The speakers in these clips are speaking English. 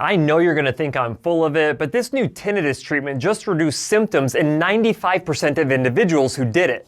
I know you're gonna think I'm full of it, but this new tinnitus treatment just reduced symptoms in 95% of individuals who did it.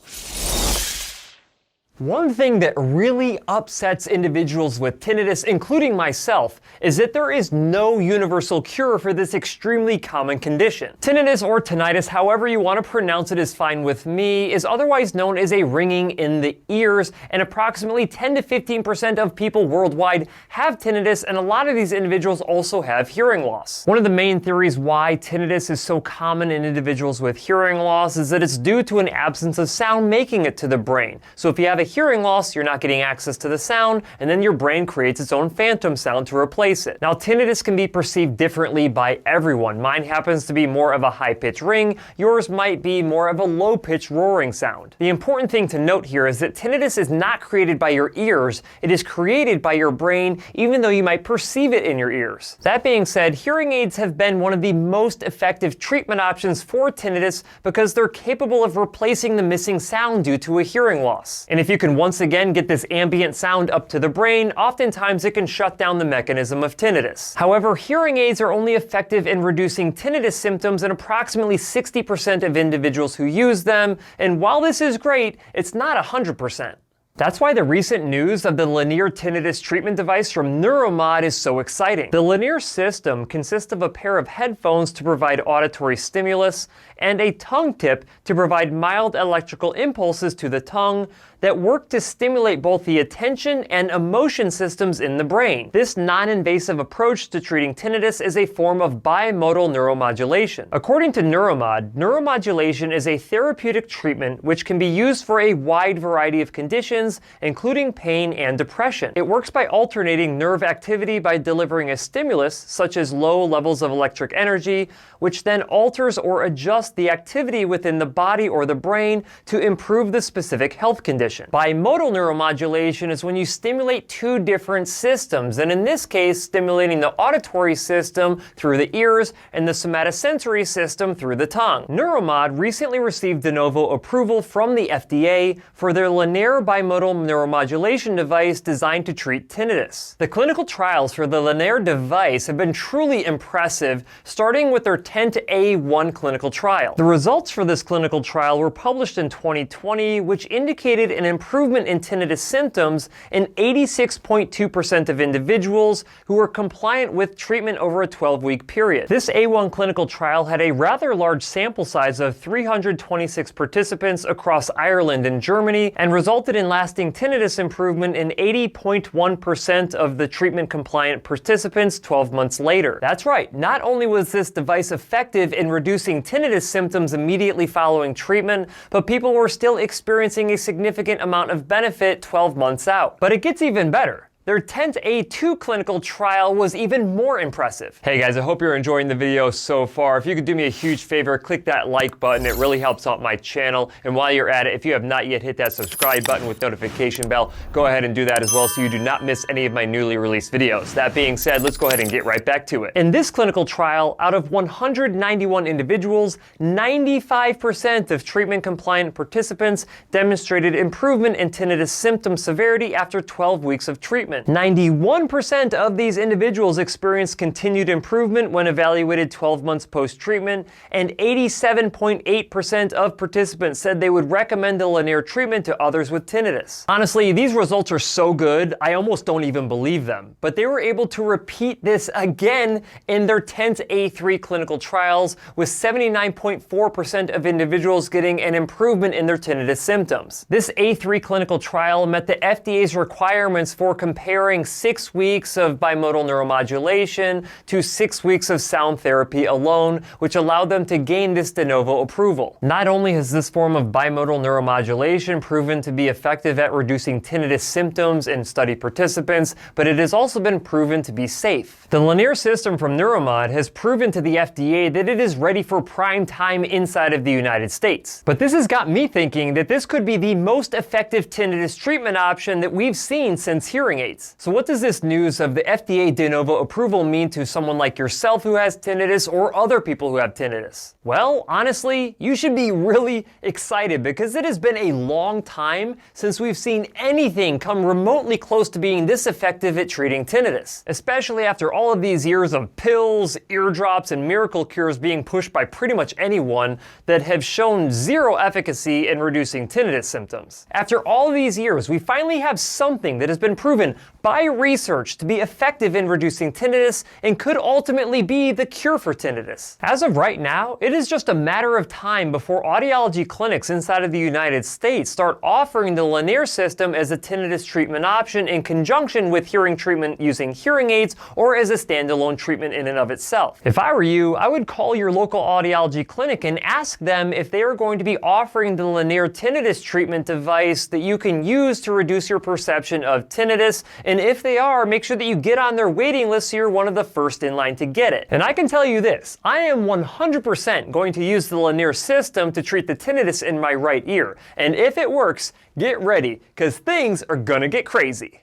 One thing that really upsets individuals with tinnitus, including myself, is that there is no universal cure for this extremely common condition. Tinnitus or tinnitus, however you want to pronounce it, is fine with me, is otherwise known as a ringing in the ears, and approximately 10 to 15% of people worldwide have tinnitus, and a lot of these individuals also have hearing loss. One of the main theories why tinnitus is so common in individuals with hearing loss is that it's due to an absence of sound making it to the brain. So if you have a hearing loss, you're not getting access to the sound, and then your brain creates its own phantom sound to replace it. Now, tinnitus can be perceived differently by everyone. Mine happens to be more of a high-pitched ring, yours might be more of a low-pitched roaring sound. The important thing to note here is that tinnitus is not created by your ears, it is created by your brain, even though you might perceive it in your ears. That being said, hearing aids have been one of the most effective treatment options for tinnitus because they're capable of replacing the missing sound due to a hearing loss. And if you can once again get this ambient sound up to the brain, oftentimes it can shut down the mechanism of tinnitus. However, hearing aids are only effective in reducing tinnitus symptoms in approximately 60% of individuals who use them, and while this is great, it's not 100%. That's why the recent news of the Lenire tinnitus treatment device from Neuromod is so exciting. The Lenire system consists of a pair of headphones to provide auditory stimulus and a tongue tip to provide mild electrical impulses to the tongue that work to stimulate both the attention and emotion systems in the brain. This non-invasive approach to treating tinnitus is a form of bimodal neuromodulation. According to Neuromod, neuromodulation is a therapeutic treatment which can be used for a wide variety of conditions, including pain and depression. It works by alternating nerve activity by delivering a stimulus, such as low levels of electric energy, which then alters or adjusts the activity within the body or the brain to improve the specific health condition. Bimodal neuromodulation is when you stimulate two different systems, and in this case, stimulating the auditory system through the ears and the somatosensory system through the tongue. Neuromod recently received NeNovo approval from the FDA for their Lenire bimodal neuromodulation device designed to treat tinnitus. The clinical trials for the Lenire device have been truly impressive, starting with their 10-A1 clinical trial. The results for this clinical trial were published in 2020, which indicated an improvement in tinnitus symptoms in 86.2% of individuals who were compliant with treatment over a 12-week period. This A1 clinical trial had a rather large sample size of 326 participants across Ireland and Germany and resulted in lasting tinnitus improvement in 80.1% of the treatment-compliant participants 12 months later. That's right, not only was this device effective in reducing tinnitus symptoms immediately following treatment, but people were still experiencing a significant amount of benefit 12 months out. But it gets even better. Their 10-A2 clinical trial was even more impressive. Hey guys, I hope you're enjoying the video so far. If you could do me a huge favor, click that like button. It really helps out my channel. And while you're at it, if you have not yet hit that subscribe button with notification bell, go ahead and do that as well so you do not miss any of my newly released videos. That being said, let's go ahead and get right back to it. In this clinical trial, out of 191 individuals, 95% of treatment-compliant participants demonstrated improvement in tinnitus symptom severity after 12 weeks of treatment. 91% of these individuals experienced continued improvement when evaluated 12 months post-treatment, and 87.8% of participants said they would recommend the Lenire treatment to others with tinnitus. Honestly, these results are so good, I almost don't even believe them. But they were able to repeat this again in their 10-A3 clinical trials, with 79.4% of individuals getting an improvement in their tinnitus symptoms. This A3 clinical trial met the FDA's requirements for comparing 6 weeks of bimodal neuromodulation to 6 weeks of sound therapy alone, which allowed them to gain this NeNovo approval. Not only has this form of bimodal neuromodulation proven to be effective at reducing tinnitus symptoms in study participants, but it has also been proven to be safe. The Lenire system from Neuromod has proven to the FDA that it is ready for prime time inside of the United States. But this has got me thinking that this could be the most effective tinnitus treatment option that we've seen since hearing aids. States. So what does this news of the FDA NeNovo approval mean to someone like yourself who has tinnitus or other people who have tinnitus? Well, honestly, you should be really excited because it has been a long time since we've seen anything come remotely close to being this effective at treating tinnitus, especially after all of these years of pills, eardrops, and miracle cures being pushed by pretty much anyone that have shown zero efficacy in reducing tinnitus symptoms. After all of these years, we finally have something that has been proven by research to be effective in reducing tinnitus and could ultimately be the cure for tinnitus. As of right now, it is just a matter of time before audiology clinics inside of the United States start offering the Lenire system as a tinnitus treatment option in conjunction with hearing treatment using hearing aids or as a standalone treatment in and of itself. If I were you, I would call your local audiology clinic and ask them if they are going to be offering the Lenire tinnitus treatment device that you can use to reduce your perception of tinnitus, and if they are, make sure that you get on their waiting list so you're one of the first in line to get it. And I can tell you this, I am 100% going to use the Lenire system to treat the tinnitus in my right ear, and if it works, get ready, because things are gonna get crazy.